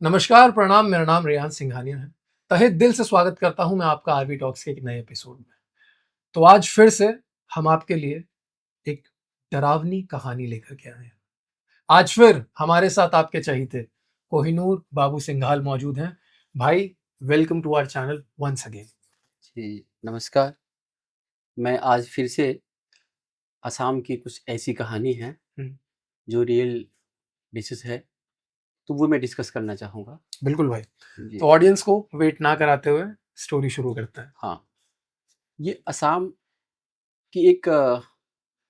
नमस्कार, प्रणाम। मेरा नाम रेयान सिंघानिया है। तहे दिल से स्वागत करता हूँ मैं आपका आरवी टॉक्स के एक नए एपिसोड में। तो आज फिर से हम आपके लिए एक डरावनी कहानी लेकर के आए हैं। आज फिर हमारे साथ आपके चहीते कोहिनूर बाबू सिंघाल मौजूद हैं। भाई, welcome to our channel once again. जी, नमस्कार। मैं आज फिर से असम की कुछ ऐसी कहानी है जो रियल डिशेज़ है, तो वो मैं डिस्कस करना चाहूँगा। बिल्कुल भाई। जी, तो ऑडियंस को वेट ना कराते हुए स्टोरी शुरू करते हैं। हाँ। ये असम की एक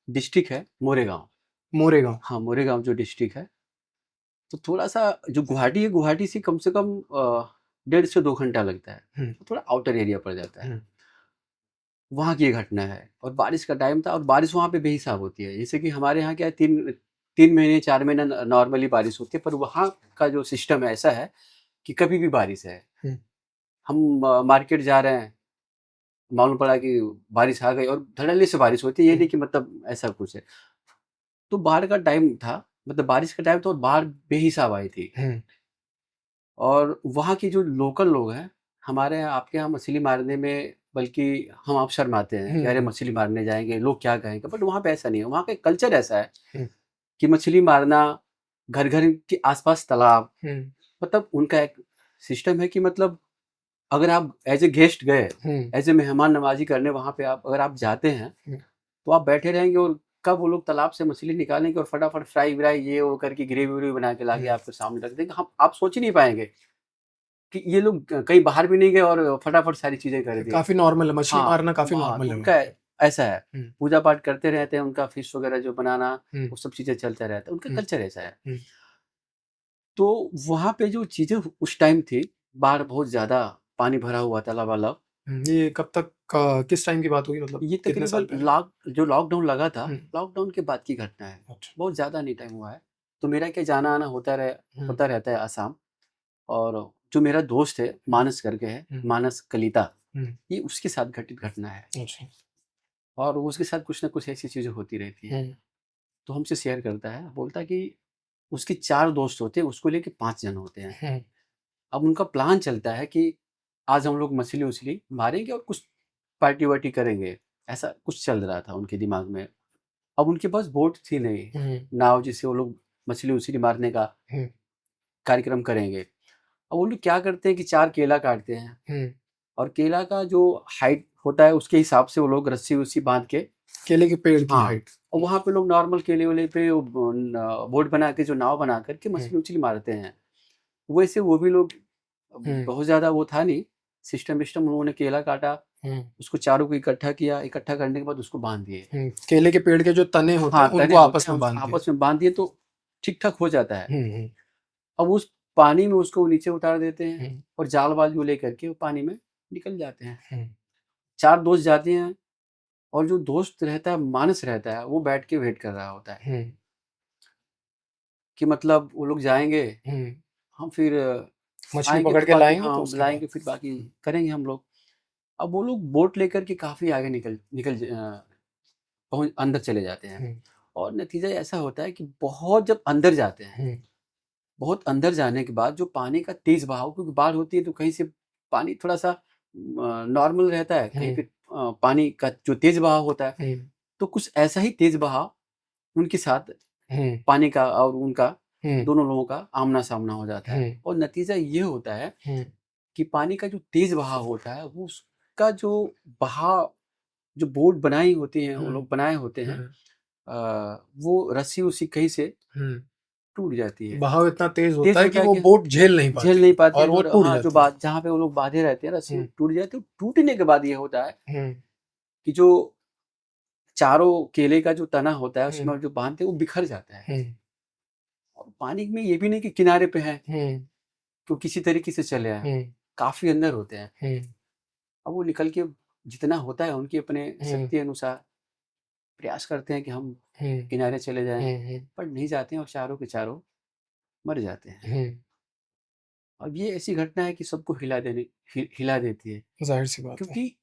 डिस्ट्रिक्ट है मोरेगाँव। मोरेगांव। हाँ, मोरेगाँव जो डिस्ट्रिक्ट है, तो थोड़ा-सा जो गुवाहाटी है, गुवाहाटी से कम 1.5 से 2 घंटा लगता है। हुँ, तो थोड़ा आउटर एरिया पड़ जाता है। हुँ, वहाँ की ये घटना है और बारिश का टाइम था और बारिश वहाँ पे बेहिसाब होती है। जैसे कि हमारे यहाँ क्या है 3 महीने 4 महीने नॉर्मली बारिश होती है, पर वहाँ का जो सिस्टम ऐसा है कि कभी भी बारिश है। हुँ, हम मार्केट जा रहे हैं, मालूम पड़ा कि बारिश आ गई और धड़ल्ले से बारिश होती है, ये हुँ, नहीं कि मतलब ऐसा कुछ है। तो बाढ़ का टाइम था, मतलब बारिश का टाइम था और बाढ़ बेहिसाब आई थी। हुँ, और वहाँ के जो लोकल लोग हैं, हमारे यहाँ आपके यहाँ मछली मारने में बल्कि हम आप शर्माते हैं कि अरे हुँ, मछली मारने जाएँगे, लोग क्या कहेंगे? बट वहाँ पे ऐसा नहीं है, वहाँ का कल्चर ऐसा है हुँ, कि मछली मारना, घर-घर के आस-पास तालाब, हुँ, मतलब उनका एक सिस्टम है कि मतलब अगर आप एज़ अ गेस्ट गए, हुँ, एज़ अ मेहमान नवाज़ी करने वहाँ पे आप अगर आप जाते हैं, हुँ, तो आप बैठे रहेंगे और कब वो लोग तालाब से मछली निकालेंगे और फटाफट फ्राई-व्राई ये वो करके ग्रेवी-व्रेवी बना के लाके हुँ। आपके सामने रख देंगे। हम आप सोच ही नहीं पाएँगे कि ये लोग कहीं बाहर भी नहीं गए और फटाफट सारी चीज़ें कर दिए। काफ़ी नॉर्मल है, मछली हाँ, मारना काफ़ी हाँ, नॉर्मल तो है वहाँ उनका पे। ऐसा है, हुँ, पूजा-पाठ करते रहते हैं, उनका फिश वगैरह जो बनाना, हुँ, वो सब चीज़ें चलता रहता है, उनका हुँ, कल्चर ऐसा है। हुँ, तो वहाँ पे जो चीज़ें उस टाइम थी, बाढ़ बहुत ज़्यादा पानी भरा हुआ था लबालब। हुँ। ये कब तक का किस टाइम की बात होगी, मतलब ये कितने साल तकरीबन पहले? जो लॉकडाउन लगा था, हुँ, लॉकडाउन के बाद की घटना है। अच्छा। बहुत ज़्यादा नहीं टाइम हुआ है। तो मेरा क्या जाना-आना हुँ, होता रहता है असम। और जो मेरा दोस्त है, हुँ, मानस करके है, हुँ, मानस कलिता, हुँ, ये उसके साथ घटित घटना है अच्छा। और उसके साथ कुछ न कुछ ऐसी चीज़ें होती रहती हैं। हुँ, तो हमसे शेयर करता है, बोलता है कि उसके 4 दोस्त होते हैं, उसको लेके 5 जन होते हैं। हुँ, अब उनका प्लान चलता है कि आज हम लोग मछली-वछली मारेंगे और कुछ पार्टी-वार्टी करेंगे, ऐसा कुछ चल रहा था उनके दिमाग में। अब उनके पास बोट थी नहीं, हुँ, नाव जिससे वो लोग मछली-वछली मारने का हुँ, कार्यक्रम करेंगे। अब वो लोग क्या करते हैं कि 4 केला काटते हैं हुँ। और केला का जो हाइट होता है, उसके हिसाब से वो लोग रस्सी-वस्सी बाँध के केले के पेड़ की हाँ, हाइट। और वहाँ पे लोग नॉर्मल केले-वेले पे वो बोट बना के जो नाव बना कर के हुँ, मछली-वछली मारते हैं। वैसे वो भी लोग हुँ, बहुत ज़्यादा वो था नहीं, सिस्टम-विस्टम उन्होंने केला काटा, हुँ, उसको चारों को इकट्ठा किया, इकट्ठा करने के बाद उसको बाँध दिए। हुँ। केले के पेड़ के जो तने होते हैं, हाँ, उनको तने होते आपस हैं, में उसको बाँध दिया। आपस में बाँध दिए तो ठीक-ठाक हो जाता है। हुँ, हुँ, अब उस पानी में उसको नीचे उतार देते हैं हुँ, और जाल-वाल जो लेकर के वो पानी में निकल जाते हैं। हुँ, 4 दोस्त जाते हैं और जो दोस्त रहता है, मानस रहता है, वो बैठ के वेट कर रहा होता है हुँ, कि मतलब वो लोग जाएँगे, हुँ। हम फिर मछली आएँगे पकड़ तो के बाकी लाएँगे हाँ, तो उसके बाद। लाएँगे फिर बाकी करेंगे हम लोग। अब वो लोग बोट लेकर के काफ़ी आगे निकल निकल ज अ, पहुँच अंदर चले जाते हैं हुँ, और नतीजा ऐसा होता है कि बहुत जब अंदर जाते हैं, हुँ, बहुत अंदर जाने के बाद जो पानी का तेज़ बहाव, क्योंकि बाढ़ होती है तो कहीं से पानी थोड़ा-सा नॉर्मल रहता है, कहीं हुँ, पे पानी का जो तेज़ बहाव होता है, हुँ, तो कुछ ऐसा ही तेज़ बहाव उनके साथ हुँ, पानी का और उनका हुँ, दोनों लोगों का आमना-सामना हो जाता हुँ, है और नतीजा ये होता है हुँ, कि पानी का जो तेज़ बहाव होता है, वो उसका जो बहाव जो बोट बनाई होती हैं, वो हुँ, लोग बनाए होते हैं, हुँ, वो रस्सी-वस्सी कहीं से हुँ। टूट जाती है। बहाव इतना तेज़ होता तेज़ है होता कि है वो कि बोट झेल नहीं झेल पाती नहीं पाती है और वो जो टूट हाँ, जो जाती है। बात जहाँ पे वो लोग बाँधे रहते हैं रस्सी हुँ, टूट जाती है, टूटने के बाद ये होता है हुँ, कि जो चारों केले का जो तना होता है, हुँ, उसमें जो बाँधते हैं, वो बिखर जाता है। हुँ, और पानी में ये भी नहीं कि किनारे पे है, हुँ, तो किसी तरीके से चले आएँ, हुँ, काफ़ी अंदर होते हैं। हुँ, अब वो निकल के जितना होता है उनकी अपने हुँ, शक्ति अनुसार प्रयास करते हैं कि हम हुँ, किनारे चले जाएँ, हुँ, हुँ, पर नहीं जाते हैं और चारों के चारों मर जाते हैं। हुँ। अब ये ऐसी घटना है कि सबको हिला देती है, ज़ाहिर-सी बात है। क्योंकि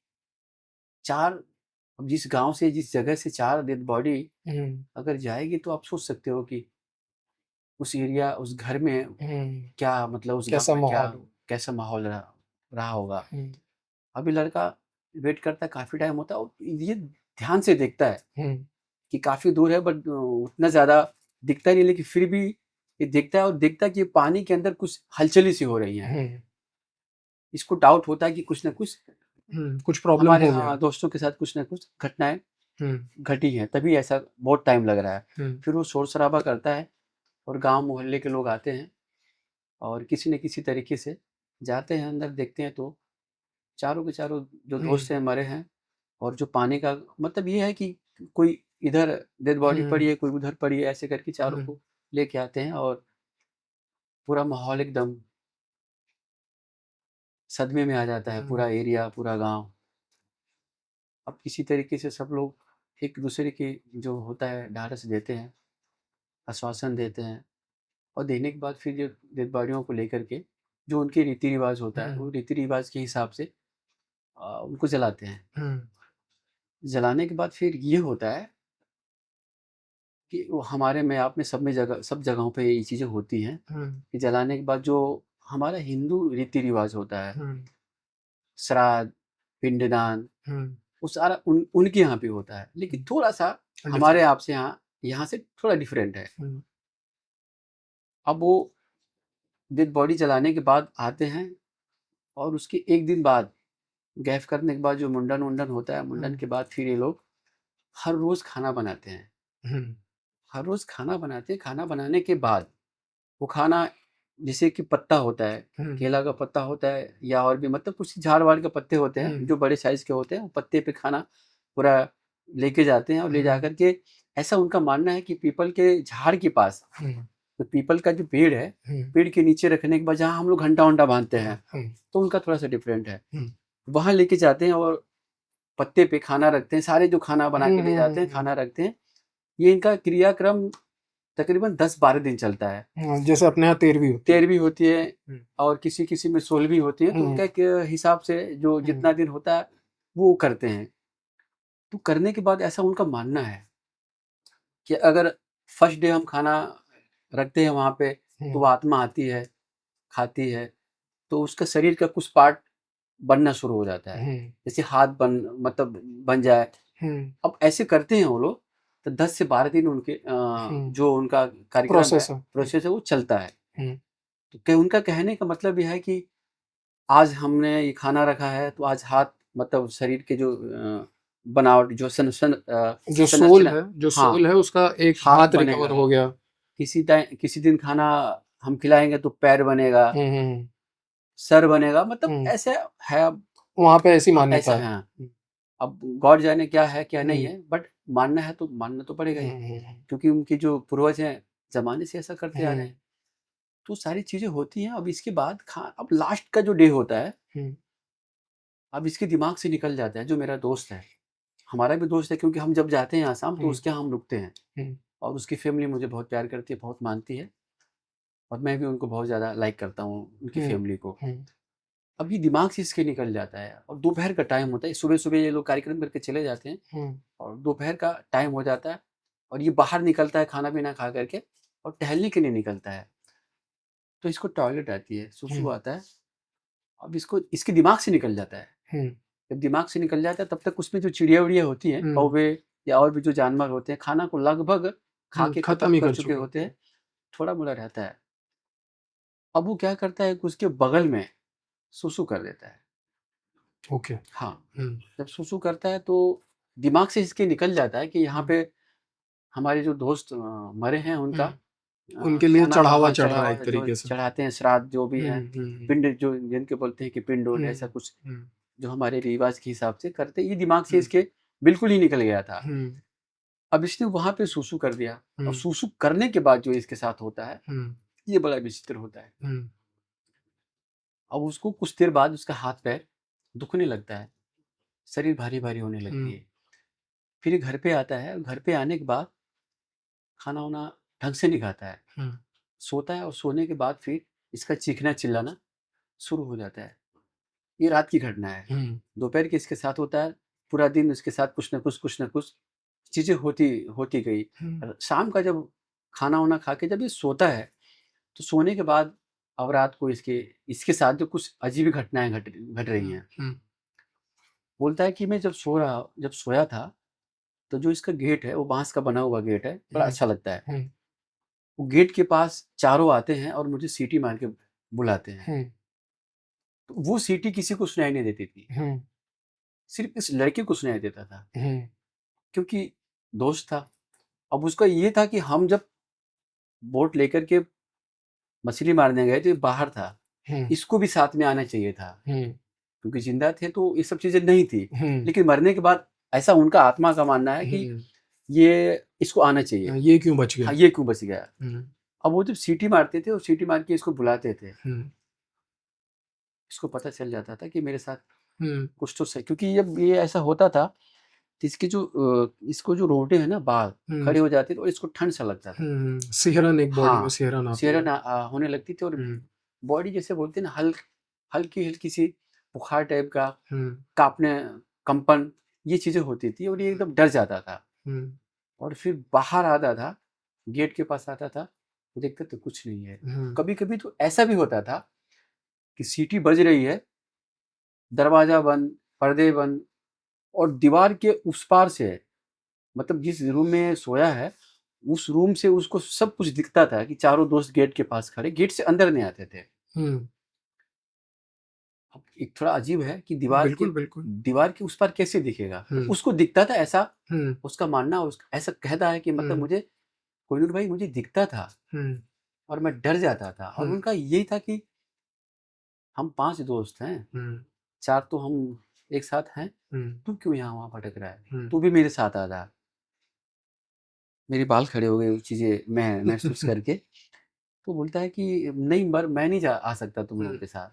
4 अब जिस गाँव से जिस जगह से 4 डेड बॉडी हुँ, अगर जाएगी तो आप सोच सकते हो कि उस एरिया उस घर में क्या मतलब उस गाँव कैसा में क्या माहौल हो? कैसा माहौल रहा रहा होगा। हुँ, अभी लड़का वेट करता है, काफ़ी टाइम होता है और ये ध्यान से देखता है हुँ, कि काफ़ी दूर है बट उतना ज़्यादा दिखता नहीं, लेकिन फिर भी ये देखता है और देखता है कि पानी के अंदर कुछ हलचली सी हो रही हैं। हुँ, इसको डाउट होता है कि कुछ न कुछ कुछ प्रॉब्लम हमारे हो गया। दोस्तों के साथ कुछ न कुछ घटनाएँ हुँ, घटी हैं, तभी ऐसा बहुत टाइम लग रहा है। हुँ, फिर वो शोर-शराबा करता है और गाँव मोहल्ले के लोग आते हैं और किसी न किसी तरीके से जाते हैं अंदर, देखते हैं तो चारों के चारों जो हुँ, दोस्त हैं मरे हैं। और जो पानी का मतलब ये है कि कोई इधर डेड बॉडी हुँ, पड़ी है, कोई उधर पड़ी है, ऐसे करके चारों हुँ, को लेके आते हैं और पूरा माहौल एकदम सदमे में आ जाता है, हुँ, पूरा एरिया, पूरा गाँव। अब किसी तरीके से सब लोग एक-दूसरे की जो होता है ढाढ़स देते हैं, आश्वासन देते हैं और देने के बाद फिर जो डेड बॉडियों को लेकर के जो उनके रीति-रिवाज होता है, हुँ, वो रीति-रिवाज के हिसाब से उनको जलाते हैं। हुँ, जलाने के बाद फिर ये होता है कि वो हमारे में आप में सब जगहों पे ये चीज़ें होती हैं हुँ, कि जलाने के बाद जो हमारा हिंदू रीति-रिवाज होता है, हुँ, श्राद्ध, पिंडदान, हुँ, वो सारा उनके यहाँ पे होता है। लेकिन थोड़ा-सा हमारे डिफरेंट। आपसे यहाँ से थोड़ा डिफरेंट है। हुँ, अब वो डेड बॉडी जलाने के बाद आते हैं और उसके 1 दिन बाद गैफ करने के बाद जो मुंडन-वुंडन होता है, मुंडन हुँ, के बाद फिर ये लोग हर रोज़ खाना बनाते हैं। हुँ, हर रोज़ खाना बनाते हैं, खाना बनाने के बाद वो खाना जैसे कि पत्ता होता है, हुँ, केला का पत्ता होता है या और भी मतलब कुछ झाड़-वाड़ के पत्ते होते हैं, हुँ, जो बड़े साइज़ के होते हैं, वो पत्ते पे खाना पूरा लेके जाते हैं और ले हुँ, जाकर के ऐसा उनका मानना है कि पीपल के झाड़ के पास, हुँ, तो पीपल का जो पेड़ है, हुँ, पेड़ के नीचे रखने के बाद जहाँ हम लोग घंटा-वंटा बाँधते हाँ, हैं, हुँ, तो उनका थोड़ा-सा डिफरेंट है। हुँ, वहाँ लेके जाते हैं और पत्ते पे खाना रखते हैं, सारे जो खाना बना हुँ, के ले हुँ, जाते हैं, हुँ, खाना रखते हैं। ये इनका क्रियाक्रम तकरीबन 10-12 दिन चलता है। हाँ, जैसे अपने यहाँ 13वीं होती है। 13वीं होती है हुँ, और किसी-किसी में 16वीं होती है, तो हुँ, उनका एक हिसाब से जो हुँ, जितना दिन होता है, वो करते हैं। तो करने के बाद ऐसा उनका मानना है कि अगर फर्स्ट डे हम खाना रखते हैं वहाँ पे, तो वो हुँ, आत्मा आती है, खाती है, तो उसका शरीर का कुछ पार्ट बनना शुरू हो जाता है। हुँ, जैसे हाथ मतलब बन जाए। हुँ, अब ऐसे करते हैं वो लोग, तो 10 से 12 दिन उनके हुँ, जो उनका कार्यक्रम है, प्रोसेस है। हुँ, प्रोसेस है, वो चलता है। हुँ, तो उनका कहने का मतलब ये है कि आज हमने ये खाना रखा है, तो आज हाथ मतलब शरीर के जो बनावट जो जो संरचना, जो हाँ, सोल है उसका एक हाथ हाथ रिकवर बनेगा। हो गया। किसी दिन खाना हम खिलाएँगे तो पैर बनेगा, हुँ, हुँ, सर बनेगा, मतलब हुँ, ऐसे है अब। वहाँ पे ऐसी हाँ, मान्यता ऐसा है। है, हाँ। हुँ, अब गॉड जाने क्या है, क्या नहीं हुँ, है, बट मानना है तो मानना तो पड़ेगा हुँ, ही, हुँ, क्योंकि उनके जो पूर्वज हैं, ज़माने से ऐसा करते आ रहे हुँ, हैं। तो सारी चीज़ें होती हैं। अब इसके बाद अब लास्ट का जो डे होता है, हुँ, अब इसके दिमाग से निकल जाता है, जो मेरा दोस्त है, हमारा भी दोस्त है, क्योंकि हम जब जाते हैं आसाम तो हुँ, उसके यहाँ हम रुकते हैं हुँ, और उसकी फैमिली मुझे बहुत प्यार करती है, बहुत मानती है और मैं भी उनको बहुत ज़्यादा लाइक करता हूँ, उनकी हुँ, फैमिली को। हुँ, अब ये दिमाग से इसके निकल जाता है और दोपहर का टाइम होता है, सुबह-सुबह ये लोग कार्यक्रम करके चले जाते हैं हुँ, और दोपहर का टाइम हो जाता है और ये बाहर निकलता है खाना-पीना खा कर के और टहलने के लिए निकलता है। तो इसको टॉयलेट आती है, हुँ, सुसु आता है, अब इसको इसके दिमाग से निकल जाता है। हुँ, जब दिमाग से निकल जाता है तब तक उसमें जो चिड़िया-विड़िया होती हैं, हुँ, कौवे या और भी जो जानवर होते हैं, खाना को लगभग खा हुँ, के खत्म खत्म ही कर कर चुके चुके होते होते हैं, हैं। थोड़ा-मोड़ा रहता है। अब वो क्या करता है कि उसके बगल में सुसु कर देता है। ओके। हाँ, हुँ, जब सुसु करता है तो दिमाग से इसके निकल जाता है कि यहाँ हुँ, पे हमारे जो दोस्त मरे हैं उनका हुँ, उनके लिए खाना का, चढ़ावा हाँ, चढ़ रहा है चढ़ावा एक जो तरीके से। चढ़ाते हैं, श्राद्ध जो भी हुँ, है, हुँ, पिंड जो जिनके बोलते हैं कि पिंड-उंड, हुँ, ऐसा कुछ हुँ, जो हमारे रिवाज के हिसाब से करते हैं, ये दिमाग से हुँ, इसके बिल्कुल ही निकल गया था। हुँ, अब इसने वहाँ पे सुसु कर दिया और हुँ, सुसु करने के बाद जो इसके साथ होता है, हुँ, ये बड़ा विचित्र होता है। हुँ, अब उसको कुछ देर बाद उसका हाथ-पैर दुखने लगता है, शरीर भारी-भारी होने लगती हुँ, है। फिर ये घर पे आता है और घर पे आने के बाद खाना-वाना ढंग से नहीं खाता है, हुँ, सोता है और सोने के बाद फिर इसका चीखना-चिल्लाना शुरू हो जाता है। ये रात की घटना है। हुँ, दोपहर के इसके साथ होता है, पूरा दिन उसके साथ कुछ न कुछ चीज़ें होती होती गई। हुँ, शाम का जब खाना वाना खा के जब ये सोता है, तो सोने के बाद अब रात को इसके साथ जो कुछ अजीब ही घटनाएं घट रही हैं। बोलता है कि मैं जब सोया था, तो जो इसका गेट है वो बांस का बना हुआ गेट है, बड़ा अच्छा लगता है। वो गेट के पास चारों आते हैं और मुझे सीटी मार के बुलाते हैं। तो वो सीटी किसी को सुनाई नहीं देती थी, सिर्फ इस लड़के को सुनाई देता था, क्योंकि दोस्त था। अब उसका ये था कि हम जब बोट लेकर के मछली मारने गए तो ये बाहर था, इसको भी साथ में आना चाहिए था, क्योंकि जिंदा थे तो ये सब चीजें नहीं थी, लेकिन मरने के बाद ऐसा उनका आत्मा का मानना है कि ये इसको आना चाहिए, ये क्यों बच गया? हाँ, ये क्यों बच गया। अब वो जब सीटी मारते थे और सीटी मार के इसको बुलाते थे, इसको पता चल जाता था कि मेरे साथ कुछ तो सही, क्योंकि जब ये ऐसा होता था तो इसको जो रोटे हैं ना बाल खड़े हो जाते थे और इसको ठंड सा लगता था। सिहरन, एक बॉडी में हाँ, सिहरन आती सिहरन है। होने लगती थी और बॉडी जैसे बोलते हैं ना, हल्की हल्की सी बुखार टाइप का, कांपने, कंपन, ये चीजें होती थी और ये एकदम डर जाता था। और फिर बाहर आता था, गेट के पास आता था, तो देखता तो कुछ नहीं है। कभी कभी तो ऐसा भी होता था कि सीटी बज रही है, दरवाजा बंद, पर्दे बंद, और दीवार के उस पार से, मतलब जिस रूम में सोया है उस रूम से उसको सब कुछ दिखता था कि चारों दोस्त गेट के पास खड़े, गेट से अंदर नहीं आते थे। अब एक थोड़ा अजीब है कि दीवार के उस पार कैसे दिखेगा, तो उसको दिखता था ऐसा, उसका मानना, ऐसा कहता है कि मतलब मुझे, कोहिनूर भाई, मुझे दिखता था और मैं डर जाता था। और उनका यही था कि हम 5 दोस्त हैं, 4 तो हम एक साथ हैं, तू क्यों यहाँ वहां भटक रहा है, तू भी मेरे साथ आ जा। मेरे बाल खड़े हो गए चीजें मैं महसूस करके। तो बोलता है कि नहीं, मैं नहीं आ सकता तुम लोगों के साथ,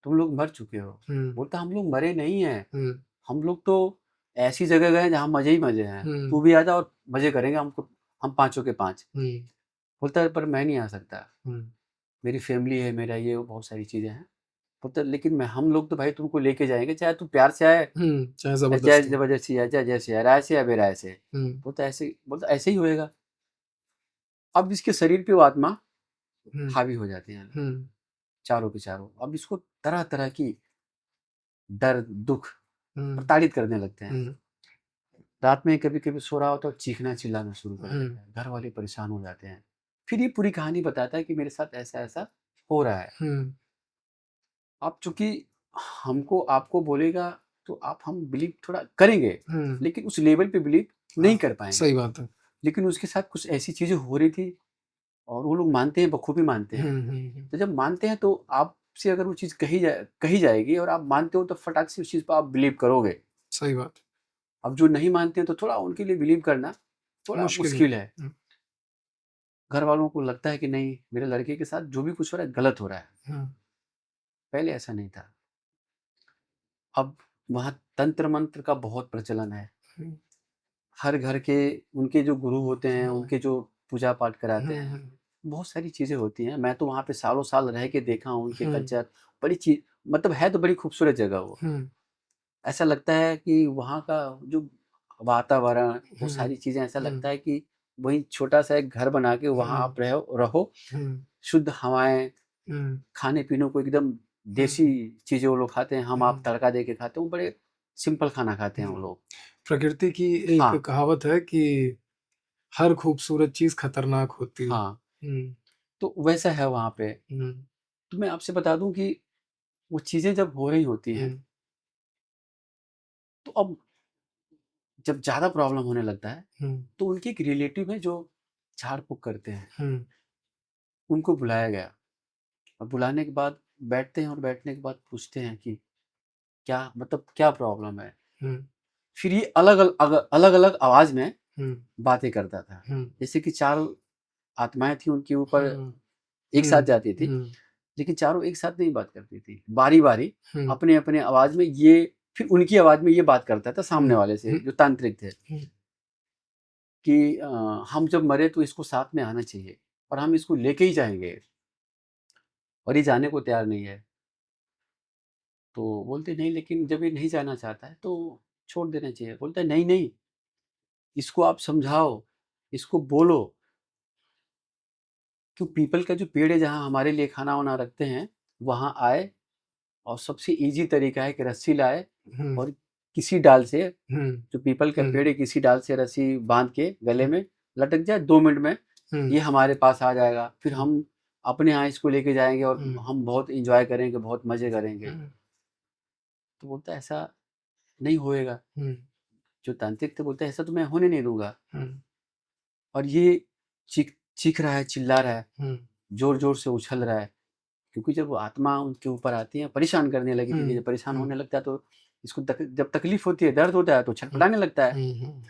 तुम लोग मर चुके हो। बोलता हम लोग मरे नहीं हैं, हम लोग तो ऐसी जगह गए जहाँ मजे ही मजे हैं, तू भी आ जा और मजे करेंगे, हम पांचों के पांच। बोलता है पर मैं नहीं आ सकता, मेरी फैमिली है, मेरा ये बहुत सारी चीजें हैं। बोलता लेकिन हम लोग तो भाई तुमको लेके जाएंगे, चाहे तू प्यार से आए, चाहे चाहे जबरदस्ती। जबरदस्ती आए, चाहे जैसे आए, राय से या बेराय से। बोलता ऐसे ही होएगा। अब इसके शरीर पे वो आत्मा हावी हो जाते हैं, चारों के चारों। अब इसको तरह तरह की दर्द, दुख प्रताड़ित करने लगते हैं। रात में कभी कभी सो रहा हो तो चीखना चिल्लाना शुरू कर देता है, घर वाले परेशान हो जाते हैं। फिर ये पूरी कहानी बताता है कि मेरे साथ ऐसा ऐसा हो रहा है। अब चूंकि हमको आपको बोलेगा तो हम बिलीव थोड़ा करेंगे, लेकिन उस लेवल पे बिलीव नहीं कर पाएंगे। सही बात है। लेकिन उसके साथ कुछ ऐसी चीजें हो रही थी और वो लोग मानते हैं, बखूबी मानते हैं। तो जब मानते हैं तो आपसे अगर वो चीज कही जाएगी और आप मानते हो तो फटाक से उस चीज पर आप बिलीव करोगे। सही बात। अब जो नहीं मानते हैं तो थोड़ा उनके लिए बिलीव करना थोड़ा मुश्किल है। घर वालों को लगता है कि नहीं, मेरे लड़के के साथ जो भी कुछ हो रहा है गलत हो रहा है। पहले ऐसा नहीं था। अब वहाँ तंत्र मंत्र का बहुत प्रचलन है। हर घर के उनके जो गुरु होते हैं, उनके जो पूजा पाठ कराते हैं, बहुत सारी चीजें होती हैं। मैं तो वहाँ पे सालों साल रह के देखा हूँ उनके कल्चर। बड़ी चीज, मतलब है तो बड़ी खूबसूरत जगह वो। ऐसा लगता है कि वहाँ का जो वातावरण, वो सारी चीजें, ऐसा लगता है कि वही छोटा सा एक घर बना के वहाँ आप रहो, शुद्ध हवाएं, खाने पीने को एकदम देसी चीजें वो लोग खाते हैं, हम आप तड़का दे के खाते हैं, वो बड़े सिंपल खाना खाते हैं वो लोग। प्रकृति की एक कहावत है कि हर खूबसूरत चीज खतरनाक होती है। हाँ, तो वैसा है वहाँ पे। तो मैं आपसे बता दूं कि वो चीजें जब हो रही होती हैं, तो अब जब ज्यादा प्रॉब्लम होने लगता है तो उनके एक रिलेटिव है जो झाड़ फूक करते हैं, उनको बुलाया गया। और बुलाने के बाद बैठते हैं और बैठने के बाद पूछते हैं कि क्या, मतलब क्या प्रॉब्लम है। फिर ये अलग अलग आवाज में बातें करता था, जैसे कि 4 आत्माएं थी उनके ऊपर एक साथ जाती थी, लेकिन चारों एक साथ नहीं बात करती थी, बारी बारी अपने अपने आवाज में। ये फिर उनकी आवाज में ये बात करता था सामने वाले से, जो तांत्रिक थे, कि हम जब मरे तो इसको साथ में आना चाहिए और हम इसको लेके ही जाएंगे, और ये जाने को तैयार नहीं है। तो बोलते नहीं, लेकिन जब ये नहीं जाना चाहता है तो छोड़ देना चाहिए। बोलता है नहीं नहीं, इसको आप समझाओ, इसको बोलो कि पीपल का जो पेड़ है जहाँ हमारे लिए खाना वाना रखते हैं वहाँ आए, और सबसे इजी तरीका है कि रस्सी लाए हम्म, और किसी डाल से, हम्म, जो पीपल का हम्म, पेड़ है, किसी डाल से रस्सी बांध के गले में लटक जाए, 2 मिनट में हम्म, ये हमारे पास आ जाएगा। फिर हम्म, हम अपने यहाँ इसको लेके जाएंगे और हम्म, हम बहुत इंजॉय करेंगे, बहुत मजे करेंगे। हम्म, तो बोलता है ऐसा नहीं होएगा। हम्म, जो तांत्रिक थे बोलते हैं ऐसा तो मैं होने नहीं दूंगा। हम्म, और ये चीख चीख रहा है, चिल्ला रहा है, हम्म, जोर जोर से उछल रहा है, क्योंकि जब वो आत्मा उनके ऊपर आती है, परेशान करने लगी थी, जब परेशान हम्म, होने लगता है तो इसको जब तकलीफ होती है, दर्द होता है तो छटपटाने लगता है। हम्म,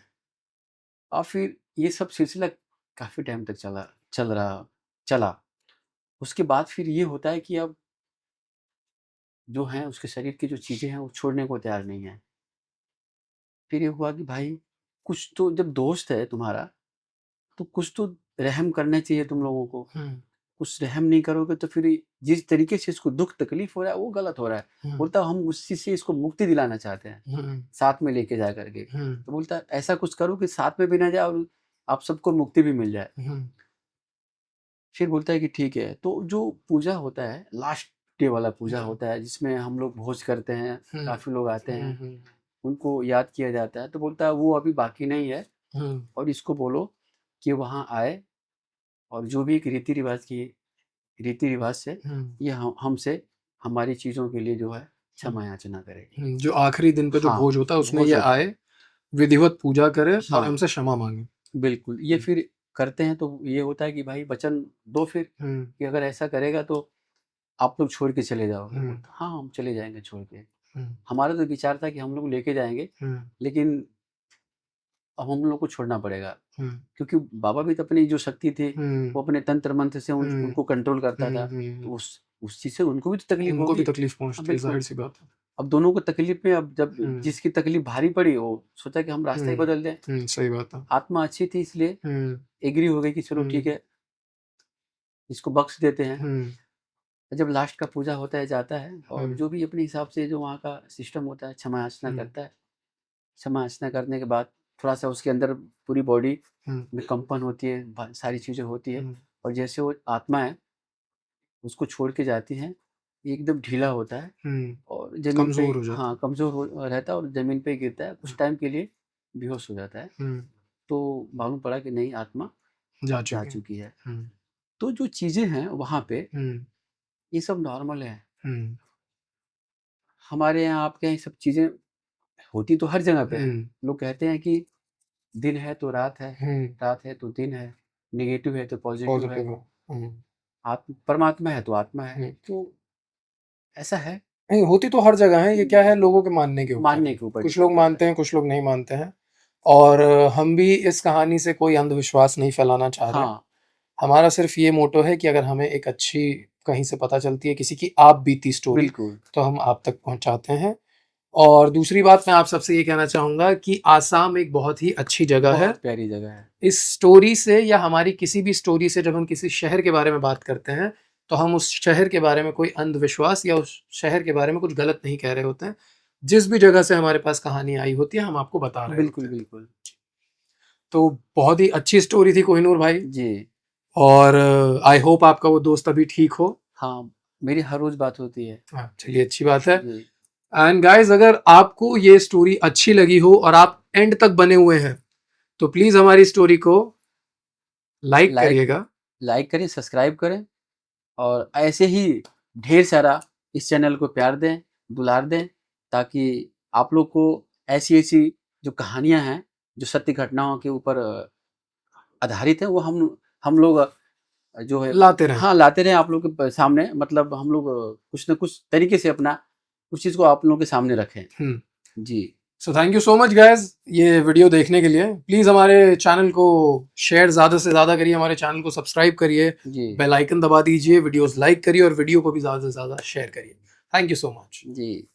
और फिर ये सब सिलसिला काफी टाइम तक चला। उसके बाद फिर ये होता है कि अब जो है उसके शरीर की जो चीजें हैं वो छोड़ने को तैयार नहीं है। फिर ये हुआ कि भाई कुछ तो, जब दोस्त है तुम्हारा तो कुछ तो रहम करना चाहिए तुम लोगों को। हम्म, कुछ रहम नहीं करोगे तो फिर जिस तरीके से इसको दुख तकलीफ हो रहा है वो गलत हो रहा है। हम्म, बोलता हम उस चीज से इसको मुक्ति दिलाना चाहते हैं, हम्म, साथ में लेके जा करके। हम्म, तो बोलता है ऐसा कुछ करो कि साथ में भी ना जाए और आप सबको मुक्ति भी मिल जाए। हम्म, फिर बोलता है कि ठीक है। तो जो पूजा होता है, लास्ट डे वाला पूजा होता है, जिसमें हम लोग भोज करते हैं, काफी लोग आते हैं, उनको याद किया जाता है। तो बोलता है वो अभी बाकी नहीं है, और इसको बोलो कि वहाँ आए और जो भी एक रीति रिवाज से ये हमसे हमारी चीज़ों के लिए जो है क्षमा याचना करेगी। जो आखिरी दिन पे जो हाँ, भोज होता है उसमें भोज ये होता है। आए, विधिवत पूजा करे और हाँ, हमसे क्षमा मांगे। बिल्कुल। ये फिर करते हैं तो ये होता है कि भाई वचन दो फिर, हम्म, कि अगर ऐसा करेगा तो आप लोग छोड़ के चले जाओगे। हम्म, बोलता, हाँ हम चले जाएंगे छोड़ के। हम्म, हमारा तो विचार था कि हम लोग लेके जाएंगे, हम्म, लेकिन अब हम लोग को छोड़ना पड़ेगा, हम्म, क्योंकि बाबा भी तो अपनी जो शक्ति थी हम्म, वो अपने तंत्र मंत्र से हम्म, उनको कंट्रोल करता था। तो उस चीज से उनको भी तो तकलीफ उनको भी होगी। तकलीफ हाँ, पहुंचती है, बिल्कुल। जाहिर सी बात है। अब दोनों को तकलीफ में, अब जब हम्म, जिसकी तकलीफ भारी पड़ी वो सोचा कि हम रास्ता ही बदल दें। सही बात है। आत्मा अच्छी थी इसलिए हम्म, एग्री हो गई कि चलो ठीक हम्म, है, इसको बख्श देते हैं। हम्म, जब लास्ट का पूजा होता है, जाता है, और हम्म, जो भी अपने हिसाब से जो वहाँ का सिस्टम होता है, क्षमा याचना हम्म, करता है। क्षमा याचना करने के बाद थोड़ा सा उसके अंदर पूरी बॉडी हम्म, में कंपन होती है, सारी चीज़ें होती है। हम्म, और जैसे वो आत्मा है उसको छोड़ के जाती है, ये एकदम ढीला होता है और ज़मीन पे, कमजोर हो जाता हाँ, है। कमज़ोर हो रहता है और ज़मीन पे गिरता है, कुछ टाइम के लिए बेहोश हो जाता है। हम्म, तो मालूम पड़ा कि नहीं, आत्मा जा अब जा चुके हैं। चुकी है। हम्म, तो जो चीज़ें हैं वहाँ पे, हम्म, ये सब नॉर्मल है। हम्म, हमारे यहाँ, आपके यहाँ ये सब चीज़ें होती तो हर जगह पे है। हम्म, लोग कहते हैं कि दिन है तो रात है, हम्म, रात है तो दिन है, नेगेटिव है तो पॉजिटिव है, पॉजिटिव हो। परमात्मा है तो आत्मा है। हम्म, तो ऐसा है, नहीं होती तो हर जगह है, ये क्या है लोगों के मानने के ऊपर मानने है। के ऊपर कुछ डिपेंड लोग करता मानते हैं, कुछ लोग नहीं मानते हैं। और हम भी इस कहानी से कोई अंधविश्वास नहीं फैलाना चाह है। रहे हैं। हाँ, हमारा सिर्फ ये मोटो है कि अगर हमें एक अच्छी कहीं से पता चलती है किसी की आप बीती स्टोरी, बिल्कुल। तो हम आप तक पहुंचाते हैं। और दूसरी बात मैं आप सबसे ये कहना चाहूंगा कि आसाम एक बहुत ही अच्छी जगह है। बहुत प्यारी जगह है। इस स्टोरी से या हमारी किसी भी स्टोरी से जब हम किसी शहर के बारे में बात करते हैं तो हम उस शहर के बारे में कोई अंधविश्वास या उस शहर के बारे में कुछ गलत नहीं कह रहे होते हैं। जिस भी जगह से हमारे पास कहानी आई होती है हम आपको बता रहे होते बिल्कुल, हैं। बिल्कुल। तो बहुत ही अच्छी स्टोरी थी कोहिनूर भाई। जी। और आई होप आपका वो दोस्त अभी ठीक हो। हाँ, मेरी हर रोज़ बात होती है। हाँ, चलिए अच्छी बात है। जी, एंड गाइस, अगर आपको ये स्टोरी अच्छी लगी हो और आप एंड तक बने हुए हैं तो प्लीज हमारी स्टोरी को लाइक लाइक करिएगा। लाइक करें, सब्सक्राइब करें, और ऐसे ही ढेर सारा इस चैनल को प्यार दें, दुलार दें, ताकि आप लोग को ऐसी-ऐसी जो कहानियाँ हैं, जो सत्य घटनाओं के ऊपर आधारित है, वो हम लोग जो है, लाते रहें। हाँ, लाते रहें आप लोग के सामने। मतलब हम लोग कुछ न कुछ तरीके से अपना उस चीज़ को आप लोगों के सामने रखें। जी, so thank you so much guys ये वीडियो देखने के लिए। प्लीज हमारे चैनल को शेयर ज्यादा से ज्यादा करिए, हमारे चैनल को सब्सक्राइब करिए, जी, बेल आइकन दबा दीजिए, वीडियोस लाइक करिए और वीडियो को भी ज्यादा से ज्यादा शेयर करिए। Thank you so much. Ji.